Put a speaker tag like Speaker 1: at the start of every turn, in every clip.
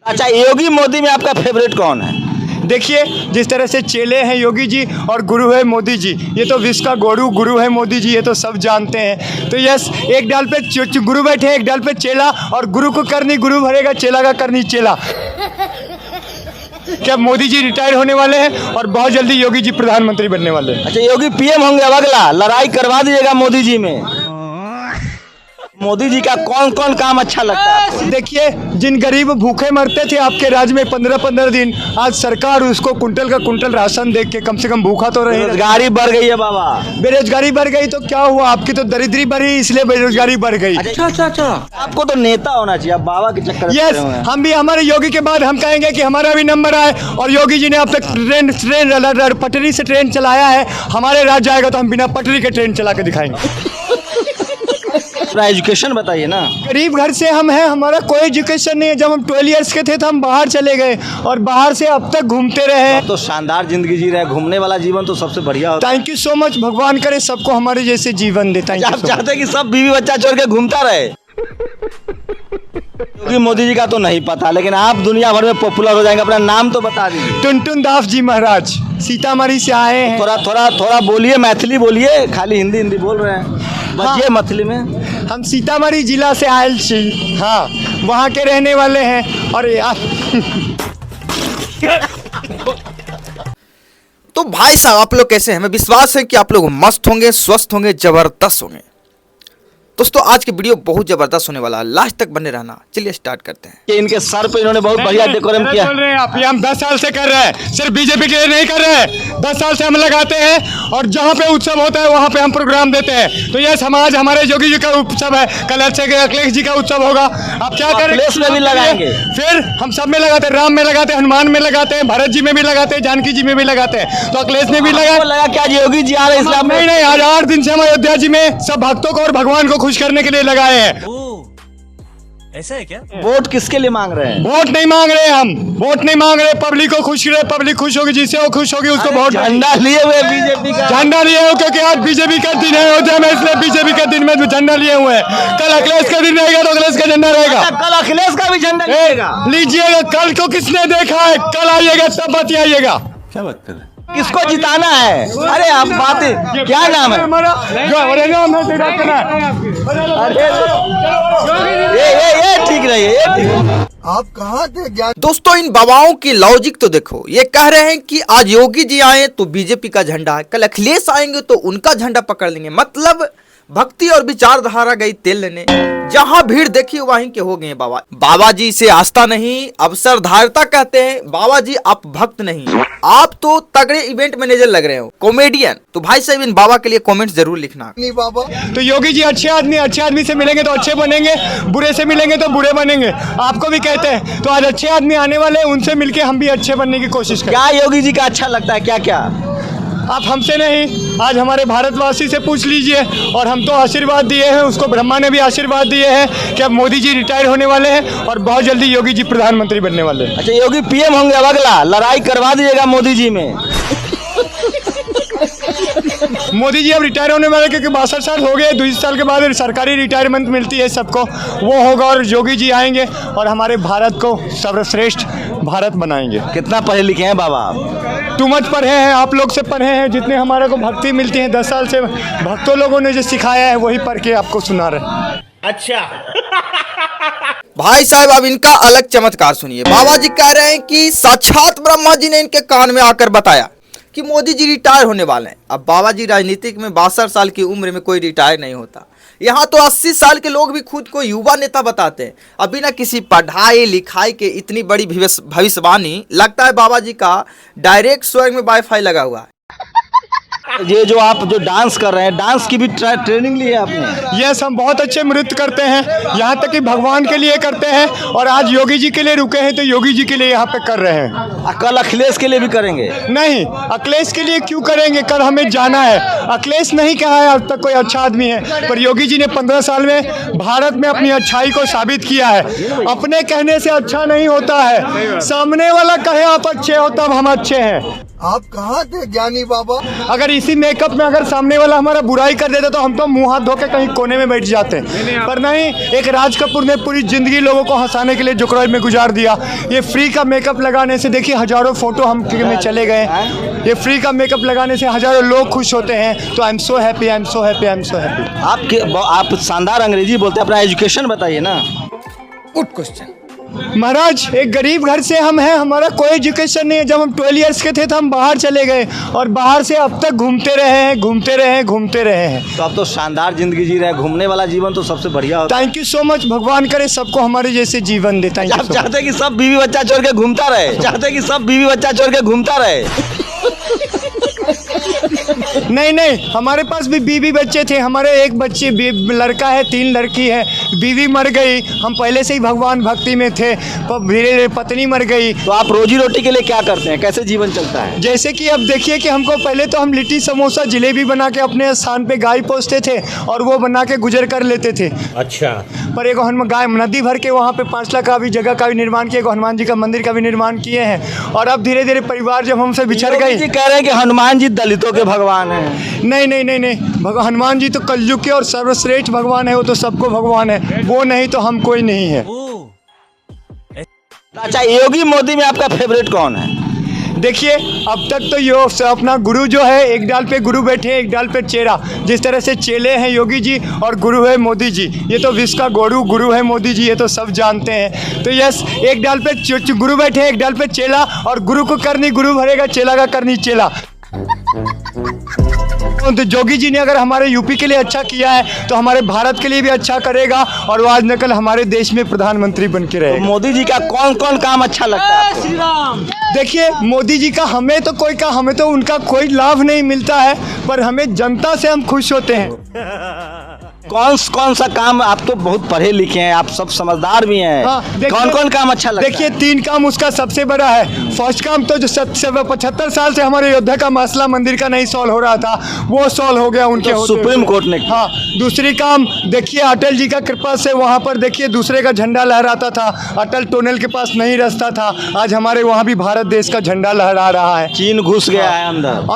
Speaker 1: अच्छा, योगी मोदी में आपका फेवरेट कौन है?
Speaker 2: देखिए, जिस तरह से चेले हैं योगी जी और गुरु है मोदी जी, ये तो विश्व का गुरु है मोदी जी, ये तो सब जानते हैं। तो यस, एक डाल पे गुरु बैठे हैं, एक डाल पे चेला, और गुरु को करनी गुरु भरेगा, चेला का करनी चेला। क्या मोदी जी रिटायर होने वाले हैं और बहुत जल्दी योगी जी प्रधानमंत्री बनने वाले हैं।
Speaker 1: अच्छा, योगी पीएम होंगे अब अगला, लड़ाई करवा दीजिएगा मोदी जी में। मोदी जी का कौन कौन काम अच्छा लगता है आपको?
Speaker 2: देखिए, जिन गरीब भूखे मरते थे आपके राज्य में 15-15 दिन, आज सरकार उसको कुंटल का कुंटल राशन देख के कम से कम भूखा तो रहे।
Speaker 1: बेरोजगारी बढ़ गई है बाबा।
Speaker 2: बेरोजगारी बढ़ गई तो क्या हुआ, आपकी तो दरिद्री बढ़ी, इसलिए बेरोजगारी बढ़ गई।
Speaker 1: अच्छा, आपको तो नेता होना चाहिए, आप बाबा के चक्कर में
Speaker 2: यस,
Speaker 1: पड़े हुए हैं।
Speaker 2: हम भी हमारे योगी के बाद हम कहेंगे कि हमारा भी नंबर आए, और योगी जी ने अब तक ट्रेन पटरी से ट्रेन चलाया है, हमारे राज्य आएगा तो हम बिना पटरी के ट्रेन चला के दिखाएंगे।
Speaker 1: थोड़ा एजुकेशन बताइए ना।
Speaker 2: गरीब घर से हम हैं, हमारा कोई एजुकेशन नहीं है। जब हम 12 ईयर्स के थे तो हम बाहर चले गए, और बाहर से अब तक घूमते रहे।
Speaker 1: तो शानदार जिंदगी जी रहे, घूमने वाला जीवन तो सबसे बढ़िया होता है।
Speaker 2: थैंक यू सो मच, भगवान करे सबको हमारे जैसे जीवन दे। Thank you.
Speaker 1: आप चाहते हैं कि सब बीवी बच्चा छोड़ के घूमता रहे? क्योंकि मोदी जी का तो नहीं पता, लेकिन आप दुनिया भर में पॉपुलर हो जाएंगे। अपना नाम तो बता दीजिए।
Speaker 2: टुनटुन दास जी महाराज, सीतामढ़ी से आए हैं।
Speaker 1: थोड़ा बोलिए, मैथिली बोलिए, खाली हिंदी बोल रहे हैं, बचिए मैथिली में।
Speaker 2: हम सीतामढ़ी जिला से आयल छी, हाँ, वहाँ के रहने वाले हैं। और यार
Speaker 3: तो भाई साहब, आप लोग कैसे हैं? हमें विश्वास है कि आप लोग मस्त होंगे, स्वस्थ होंगे, जबरदस्त होंगे। दोस्तों, आज की वीडियो बहुत जबरदस्त होने वाला है, लास्ट तक बने रहना। चलिए स्टार्ट करते हैं।
Speaker 1: कि इनके सर पे इन्होंने बहुत बढ़िया डेकोरेशन किया।
Speaker 2: बोल रहे हैं आप, ये हम 10 साल से कर रहे हैं, सिर्फ बीजेपी के लिए नहीं कर रहे हैं। 10 साल से हम लगाते हैं, और जहाँ पे उत्सव होता है वहाँ पे हम प्रोग्राम देते हैं। तो ये समाज हमारे योगी जी का उत्सव है, कल अच्छे के अखिलेश जी का उत्सव होगा। आप क्या करें,
Speaker 1: अखिलेश में भी लगाएंगे,
Speaker 2: फिर हम सब में लगाते हैं, राम में लगाते हैं, हनुमान में लगाते हैं, भरत जी में भी लगाते हैं, जानकी जी में भी लगाते हैं। तो अखिलेश ने भी
Speaker 1: लगा क्या योगी जी आ रहे इस्लाम में?
Speaker 2: नहीं, आज 8 दिन से हम अयोध्या जी में सब भक्तों को और भगवान को खुश करने के लिए लगाए हैं।
Speaker 4: ऐसा है क्या?
Speaker 1: वोट किसके लिए मांग रहे हैं?
Speaker 2: वोट नहीं मांग रहे, हम वोट नहीं मांग रहे, पब्लिक को खुश रहे, पब्लिक खुश होगी, जिससे वो खुश होगी उसको वोट।
Speaker 1: झंडा लिए हुए बीजेपी का,
Speaker 2: झंडा लिए हुए, क्योंकि आज बीजेपी का दिन है अयोध्या में, इसलिए बीजेपी का दिन में झंडा लिए हुए हैं। कल अखिलेश का दिन रहेगा तो अखिलेश का झंडा रहेगा।
Speaker 1: कल अखिलेश का भी झंडा
Speaker 2: लीजिएगा, कल को किसने देखा है, कल आइएगा तब बतियाइएगा।
Speaker 4: क्या बात कर रहे हैं?
Speaker 1: किसको जिताना है? अरे आप बातें, क्या नाम है?
Speaker 2: अरे नाम है
Speaker 1: ये ठीक रही है, ये ठीक।
Speaker 5: आप कहाँ थे?
Speaker 3: दोस्तों, इन बाबाओं की लॉजिक तो देखो। ये कह रहे हैं कि आज योगी जी आए तो बीजेपी का झंडा है, कल अखिलेश आएंगे तो उनका झंडा पकड़ लेंगे। मतलब भक्ति और विचारधारा गई तेल लेने, जहां भीड़ देखी वहीं के हो गए बाबा। बाबा जी से आस्था नहीं, अवसरधारिता कहते हैं। बाबा जी, आप भक्त नहीं, आप तो तगड़े इवेंट मैनेजर लग रहे हो, कॉमेडियन। तो भाई साहब, इन बाबा के लिए कमेंट जरूर लिखना।
Speaker 5: नहीं बाबा,
Speaker 2: तो योगी जी अच्छे आदमी से मिलेंगे तो अच्छे बनेंगे, बुरे से मिलेंगे तो बुरे बनेंगे। आपको भी कहते हैं, तो आज अच्छे आदमी आने वाले हैं, उनसे मिलके हम भी अच्छे बनने की कोशिश करें।
Speaker 1: क्या योगी जी का अच्छा लगता है? क्या क्या?
Speaker 2: आप हमसे नहीं, आज हमारे भारतवासी से पूछ लीजिए। और हम तो आशीर्वाद दिए हैं, उसको ब्रह्मा ने भी आशीर्वाद दिए हैं कि अब मोदी जी रिटायर होने वाले हैं और बहुत जल्दी योगी जी प्रधानमंत्री बनने वाले हैं।
Speaker 1: अच्छा, योगी पीएम होंगे अब अगला, लड़ाई करवा दीजिएगा मोदी जी में।
Speaker 2: मोदी जी अब रिटायर होने वाले, क्योंकि 62 साल हो गए, 2 साल के बाद सरकारी रिटायरमेंट मिलती है सबको, वो होगा और योगी जी आएंगे और हमारे भारत को सर्वश्रेष्ठ भारत बनाएंगे।
Speaker 1: कितना पढ़े लिखे हैं बाबा आप?
Speaker 2: टू मच पढ़े हैं, आप लोग से पढ़े हैं, जितने हमारे को भक्ति मिलती है 10 साल से भक्तों लोगों ने जो सिखाया है वही पढ़ के आपको सुना रहे।
Speaker 4: अच्छा।
Speaker 3: भाई साहब, अब इनका अलग चमत्कार सुनिए। बाबा जी कह रहे हैं कि साक्षात ब्रह्मा जी ने इनके कान में आकर बताया कि मोदी जी रिटायर होने वाले हैं। अब बाबा जी राजनीतिक में 62 साल की उम्र में कोई रिटायर नहीं होता। यहाँ तो 80 साल के लोग भी खुद को युवा नेता बताते हैं। अभी ना किसी पढ़ाई लिखाई के इतनी बड़ी भविष्यवाणी, लगता है बाबा जी का डायरेक्ट स्वर्ग में वाईफाई लगा हुआ है।
Speaker 1: ये जो आप जो डांस कर रहे हैं, डांस की भी ट्रेनिंग ली है आपने?
Speaker 2: यस, हम बहुत अच्छे नृत्य करते हैं, यहाँ तक कि भगवान के लिए करते हैं, और आज योगी जी के लिए रुके हैं तो योगी जी के लिए यहाँ पे कर रहे हैं।
Speaker 1: कल अखिलेश के लिए भी करेंगे?
Speaker 2: नहीं, अखिलेश के लिए क्यों करेंगे, कल हमें जाना है। अखिलेश नहीं कहा है आज तक कोई अच्छा आदमी है, पर योगी जी ने 15 साल में भारत में अपनी अच्छाई को साबित किया है। अपने कहने से अच्छा नहीं होता है, सामने वाला कहे आप अच्छे हो तब हम अच्छे हैं।
Speaker 5: आप कहाँ थे ज्ञानी बाबा?
Speaker 2: अगर इसी मेकअप में अगर सामने वाला हमारा बुराई कर देता तो हम तो मुंह हाथ धो के कहीं कोने में बैठ जाते, पर नहीं, एक राज कपूर ने पूरी जिंदगी लोगों को हंसाने के लिए जुकराई में गुजार दिया। ये फ्री का मेकअप लगाने से देखिए हजारों फोटो हम में चले गए। ये फ्री का मेकअप लगाने से हजारों लोग खुश होते हैं। तो I am so happy, I am so happy, I am so happy.
Speaker 1: आप शानदार अंग्रेजी बोलते हैं, अपना एजुकेशन बताइए ना।
Speaker 3: Good question.
Speaker 2: महाराज, एक गरीब घर से हम हैं, हमारा कोई एजुकेशन नहीं है। जब हम 12 इयर्स के थे तो हम बाहर चले गए और बाहर से अब तक घूमते रहे हैं, घूमते रहे हैं, घूमते रहे हैं।
Speaker 1: तो आप तो शानदार जिंदगी जी रहे हैं, घूमने वाला जीवन तो सबसे बढ़िया होता है।
Speaker 2: Thank you so much. भगवान करे सबको हमारे जैसे जीवन दे। थैंक
Speaker 1: आप चाहते हैं कि सब बीवी बच्चा छोड़ के घूमता रहे, चाहते हैं कि सब बीवी बच्चा छोड़ के घूमता रहे।
Speaker 2: नहीं नहीं, हमारे पास भी बीवी बच्चे थे। हमारे एक बच्चे लड़का है, 3 लड़की है। बीवी मर गई, हम पहले से ही भगवान भक्ति में थे, पर धीरे धीरे पत्नी मर गई।
Speaker 1: तो आप रोजी रोटी के लिए क्या करते हैं, कैसे जीवन चलता है?
Speaker 2: जैसे कि अब देखिए कि हमको पहले तो हम लिट्टी समोसा जलेबी बना के अपने स्थान पे गाय पोसते थे और वो बना के गुजर कर लेते थे।
Speaker 4: अच्छा।
Speaker 2: पर एक हम गाय नदी भर के वहाँ पे 5 लाख का भी जगह का भी निर्माण किया, हनुमान जी का मंदिर का भी निर्माण किए हैं। और अब धीरे धीरे परिवार जब हमसे बिछड़ गई।
Speaker 1: जी कह रहे हैं कि हनुमान जी दलितों के भगवान हैं।
Speaker 2: नहीं नहीं नहीं नहीं, हनुमान जी तो कलयुग के और सर्वश्रेष्ठ भगवान है। वो तो सबको भगवान है, वो नहीं तो हम कोई नहीं है।
Speaker 1: अच्छा, योगी मोदी में आपका फेवरेट कौन है?
Speaker 2: देखिए, अब तक तो यो अपना गुरु जो है, एक डाल पे गुरु बैठे, एक डाल पे चेला। जिस तरह से चेले हैं योगी जी और गुरु है मोदी जी, ये तो विश्व का गुरु है मोदी जी, ये तो सब जानते हैं। तो यस, एक डाल पे गुरु बैठे, एक डाल पे चेला, और गुरु को करनी गुरु भरेगा, चेला का करनी चेला। तो योगी जी ने अगर हमारे यूपी के लिए अच्छा किया है तो हमारे भारत के लिए भी अच्छा करेगा, और वो आज न कल हमारे देश में प्रधानमंत्री बन के रहेगा।
Speaker 1: तो मोदी जी का कौन कौन काम अच्छा लगता है आपको?
Speaker 2: देखिए, मोदी जी का हमें तो उनका कोई लाभ नहीं मिलता है, पर हमें जनता से हम खुश होते हैं।
Speaker 1: कौन सा काम? आप तो बहुत पढ़े लिखे हैं, आप सब समझदार भी हैं।
Speaker 2: हाँ,
Speaker 1: कौन कौन काम अच्छा लगता है?
Speaker 2: देखिए, 3 काम उसका सबसे बड़ा है। फर्स्ट काम तो जो 75 साल से हमारे अयोध्या का मसला मंदिर का नहीं सॉल्व हो रहा था, वो सॉल्व हो गया उनके
Speaker 1: तो सुप्रीम कोर्ट ने।
Speaker 2: हाँ, दूसरी काम देखिए, अटल जी का कृपा से वहाँ पर देखिए दूसरे का झंडा लहराता था, अटल टनल के पास नहीं रास्ता था, आज हमारे वहाँ भी भारत देश का झंडा लहरा रहा है।
Speaker 1: चीन घुस गया है अंदर।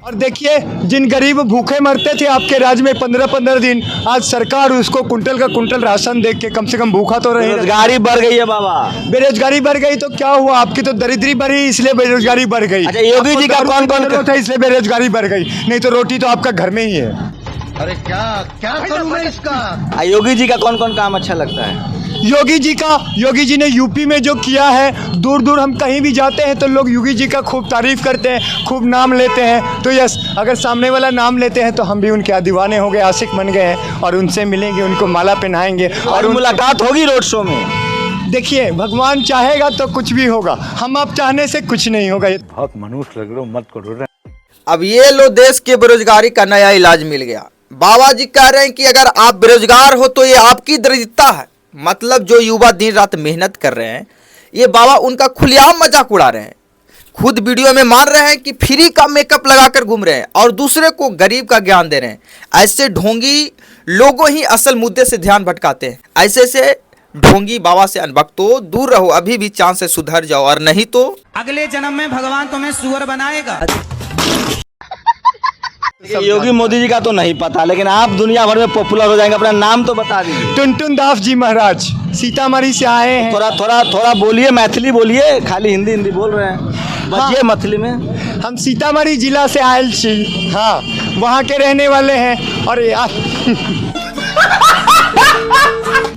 Speaker 2: और देखिए, जिन गरीब भूखे मरते थे आपके राज्य में 15-15 दिन, आज सरकार उसको कुंटल का कुंटल राशन देख के कम से कम भूखा तो रहे।
Speaker 1: बेरोजगारी बढ़ गई है बाबा।
Speaker 2: बेरोजगारी बढ़ गई तो क्या हुआ? आपकी तो दरिद्री बढ़ी, इसलिए बेरोजगारी बढ़ गई।
Speaker 1: अच्छा, योगी जी का कौन कौन
Speaker 2: था, इसलिए बेरोजगारी बढ़ गई, नहीं तो रोटी तो आपका घर में ही है।
Speaker 5: अरे क्या करूं मैं इसका?
Speaker 1: योगी जी का कौन कौन काम अच्छा लगता है?
Speaker 2: योगी जी ने यूपी में जो किया है, दूर दूर हम कहीं भी जाते हैं तो लोग योगी जी का खूब तारीफ करते हैं, खूब नाम लेते हैं। तो यस, अगर सामने वाला नाम लेते हैं तो हम भी उनके दीवाने हो गए, आशिक बन गए हैं, और उनसे मिलेंगे, उनको माला पहनाएंगे
Speaker 1: और मुलाकात होगी रोड शो में।
Speaker 2: देखिए, भगवान चाहेगा तो कुछ भी होगा, हम आप चाहने से कुछ नहीं होगा।
Speaker 4: बहुत मनुष्य लग रहे हो, मत करो।
Speaker 3: अब ये लो, देश की बेरोजगारी का नया इलाज मिल गया। बाबा जी कह रहे हैं कि अगर आप बेरोजगार हो तो ये आपकी दरिद्रता है। मतलब जो युवा दिन रात मेहनत कर रहे हैं, ये बाबा उनका खुलेआम मजाक उड़ा रहे हैं। खुद वीडियो में मान रहे हैं कि फ्री का मेकअप लगाकर घूम रहे हैं और दूसरे को गरीब का ज्ञान दे रहे हैं। ऐसे ढोंगी लोगों ही असल मुद्दे से ध्यान भटकाते हैं। ऐसे से ढोंगी बाबा से अनभक्तो दूर रहो, अभी भी चांस से सुधर जाओ, और नहीं तो
Speaker 6: अगले जन्म में भगवान तुम्हें सुअर बनाएगा।
Speaker 1: योगी मोदी जी का तो नहीं पता, लेकिन आप दुनिया भर में पॉपुलर हो जाएंगे। अपना नाम तो बता दीजिए।
Speaker 2: टुनटुन दास जी महाराज, सीतामढ़ी से आए हैं।
Speaker 1: थोड़ा बोलिए, मैथिली बोलिए, खाली हिंदी बोल रहे हैं, बचिए मैथिली में।
Speaker 2: हम सीतामढ़ी जिला से आयल छी, हाँ, वहाँ के रहने वाले हैं। और यार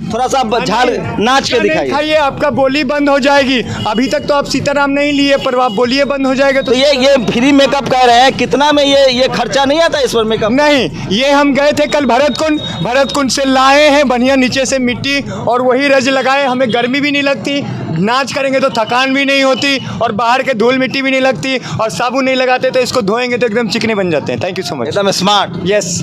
Speaker 1: थोड़ा सा झाड़ नाच के दिखाइए।
Speaker 2: खाइए, आपका बोली बंद हो जाएगी। अभी तक तो आप सीताराम नहीं लिए, पर आप बोलिए बंद हो जाएगा
Speaker 1: तो ये फ्री मेकअप कह रहे हैं, कितना में ये खर्चा नहीं आता इस पर मेकअप?
Speaker 2: नहीं, ये हम गए थे कल भरत कुंड से लाए हैं बढ़िया नीचे से मिट्टी, और वही रज लगाए। हमें गर्मी भी नहीं लगती, नाच करेंगे तो थकान भी नहीं होती, और बाहर के धूल मिट्टी भी नहीं लगती, और साबुन नहीं लगाते तो इसको धोएंगे तो एकदम चिकने बन जाते हैं। Thank you so much.
Speaker 1: एकदम स्मार्ट।
Speaker 2: यस।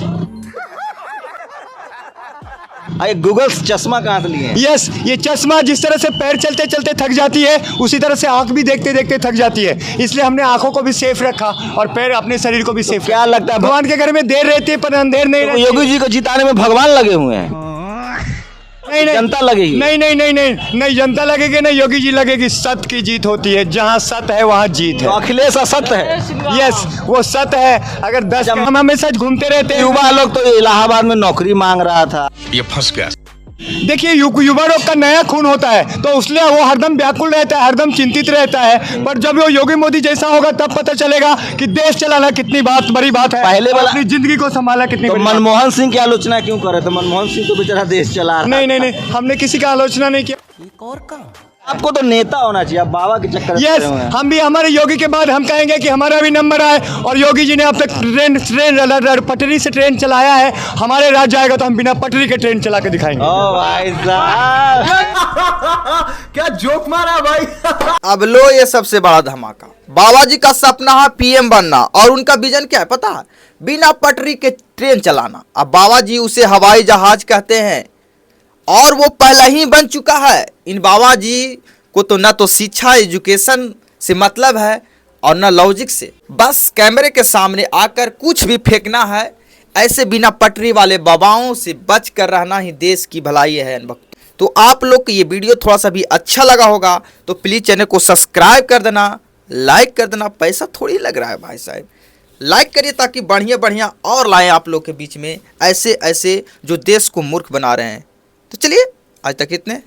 Speaker 1: गूगल चश्मा कहाँ से लिए?
Speaker 2: यस, ये चश्मा जिस तरह से पैर चलते चलते थक जाती है, उसी तरह से आंख भी देखते देखते थक जाती है, इसलिए हमने आंखों को भी सेफ रखा और पैर अपने शरीर को भी सेफ।
Speaker 1: क्या लगता है
Speaker 2: भगवान के घर में देर रहती है पर अंधेर नहीं रहती।
Speaker 1: योगी जी को जिताने में भगवान लगे हुए हैं।
Speaker 2: नहीं नहीं
Speaker 1: जनता लगेगी।
Speaker 2: नहीं नहीं नहीं नहीं नहीं जनता लगेगी नहीं, योगी जी लगेगी। सत्य की जीत होती है, जहाँ सत्य है वहाँ जीत
Speaker 1: तो
Speaker 2: है।
Speaker 1: अखिलेश असत्य है।
Speaker 2: यस, वो सत्य है। अगर 10 हम हमेशा घूमते रहते हैं।
Speaker 1: युवा लोग तो इलाहाबाद में नौकरी मांग रहा था।
Speaker 2: देखिए युवा लोग का नया खून होता है, तो उसलिए वो हरदम व्याकुल रहता है, हरदम चिंतित रहता है। पर जब वो योगी मोदी जैसा होगा तब पता चलेगा कि देश चलाना कितनी बड़ी बात है।
Speaker 1: पहले वाला-
Speaker 2: अपनी जिंदगी को संभाला कितनी
Speaker 1: तो
Speaker 2: बड़ी बात है।
Speaker 1: मनमोहन सिंह की आलोचना क्यों कर रहे थे? मनमोहन सिंह तो बेचारा देश चला रहा।
Speaker 2: नहीं नहीं नहीं, हमने किसी का आलोचना नहीं किया।
Speaker 1: आपको तो नेता होना चाहिए, आप बाबा के चक्कर में
Speaker 2: यस,
Speaker 1: पड़े हुए हैं।
Speaker 2: हम भी हमारे योगी के बाद हम कहेंगे कि हमारा भी नंबर आए। और योगी जी ने अब तक पटरी से ट्रेन चलाया है, हमारे राज्य आएगा तो हम बिना पटरी के ट्रेन चला के दिखाएंगे।
Speaker 1: ओ भाई साहब,
Speaker 3: क्या जोक मारा भाई। अब लो ये सबसे बड़ा धमाका। बाबा जी का सपना है पीएम बनना, और उनका विजन क्या है पता है? बिना पटरी के ट्रेन चलाना। अब बाबा जी उसे हवाई जहाज कहते हैं, और वो पहले ही बन चुका है। इन बाबा जी को तो न तो शिक्षा एजुकेशन से मतलब है और न लॉजिक से, बस कैमरे के सामने आकर कुछ भी फेंकना है। ऐसे बिना पटरी वाले बाबाओं से बच कर रहना ही देश की भलाई है भक्त। तो आप लोग को ये वीडियो थोड़ा सा भी अच्छा लगा होगा तो प्लीज़ चैनल को सब्सक्राइब कर देना, लाइक कर देना। पैसा थोड़ी लग रहा है भाई साहब, लाइक करिए ताकि बढ़िया बढ़िया और लाएं आप लोग के बीच में ऐसे ऐसे जो देश को मूर्ख बना रहे हैं। तो चलिए आज तक इतने।